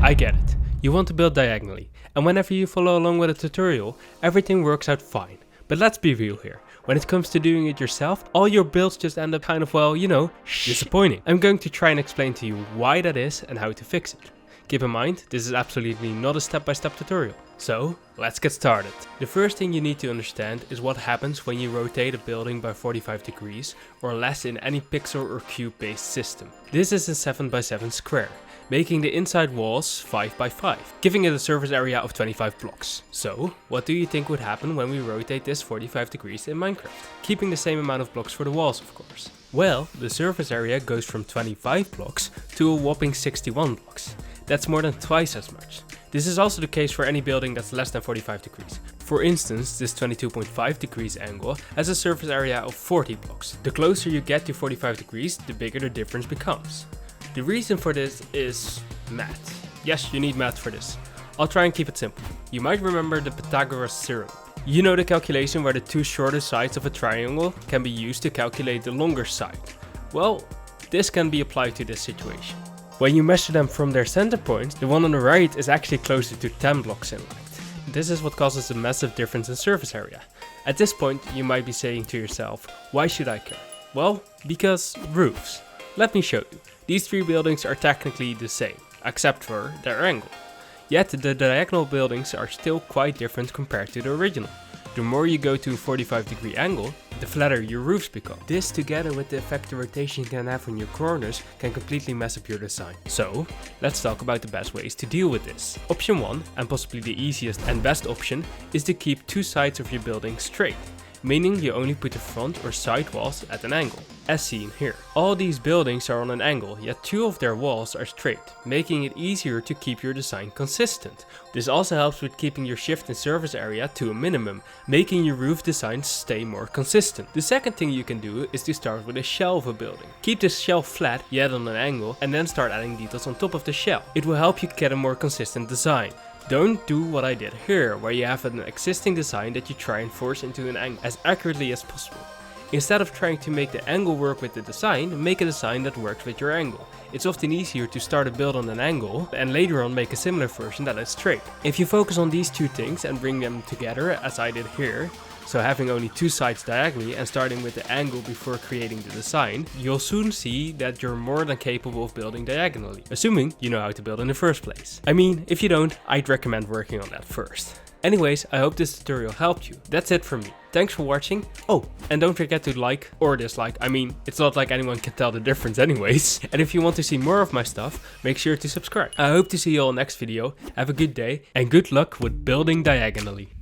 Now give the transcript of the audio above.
I get it. You want to build diagonally, and whenever you follow along with a tutorial, everything works out fine. But let's be real here. When it comes to doing it yourself, all your builds just end up kind of, well, disappointing. I'm going to try and explain to you why that is and how to fix it. Keep in mind, this is absolutely not a step-by-step tutorial. So, let's get started. The first thing you need to understand is what happens when you rotate a building by 45 degrees or less in any pixel or cube based system. This is a 7x7 square, making the inside walls 5x5, giving it a surface area of 25 blocks. So, what do you think would happen when we rotate this 45 degrees in Minecraft? Keeping the same amount of blocks for the walls, of course. Well, the surface area goes from 25 blocks to a whopping 61 blocks. That's more than twice as much. This is also the case for any building that's less than 45 degrees. For instance, this 22.5 degrees angle has a surface area of 40 blocks. The closer you get to 45 degrees, the bigger the difference becomes. The reason for this is math. Yes, you need math for this. I'll try and keep it simple. You might remember the Pythagoras theorem. You know the calculation where the two shortest sides of a triangle can be used to calculate the longer side. Well, this can be applied to this situation. When you measure them from their center point, the one on the right is actually closer to 10 blocks in length. This is what causes a massive difference in surface area. At this point, you might be saying to yourself, why should I care? Well, because roofs. Let me show you. These three buildings are technically the same, except for their angle. Yet the diagonal buildings are still quite different compared to the original. The more you go to a 45-degree angle, the flatter your roofs become. This, together with the effect the rotation can have on your corners, can completely mess up your design. So, let's talk about the best ways to deal with this. Option 1, and possibly the easiest and best option, is to keep two sides of your building straight, meaning you only put the front or side walls at an angle, as seen here. All these buildings are on an angle, yet two of their walls are straight, making it easier to keep your design consistent. This also helps with keeping your shift in surface area to a minimum, making your roof designs stay more consistent. The second thing you can do is to start with a shell of a building. Keep this shell flat, yet on an angle, and then start adding details on top of the shell. It will help you get a more consistent design. Don't do what I did here, where you have an existing design that you try and force into an angle as accurately as possible. Instead of trying to make the angle work with the design, make a design that works with your angle. It's often easier to start a build on an angle and later on make a similar version that is straight. If you focus on these two things and bring them together, as I did here, so having only two sides diagonally and starting with the angle before creating the design, you'll soon see that you're more than capable of building diagonally, assuming you know how to build in the first place. I mean, if you don't, I'd recommend working on that first. Anyways, I hope this tutorial helped you. That's it from me. Thanks for watching. Oh, and don't forget to like or dislike. I mean, it's not like anyone can tell the difference anyways. And if you want to see more of my stuff, make sure to subscribe. I hope to see you all next video. Have a good day and good luck with building diagonally.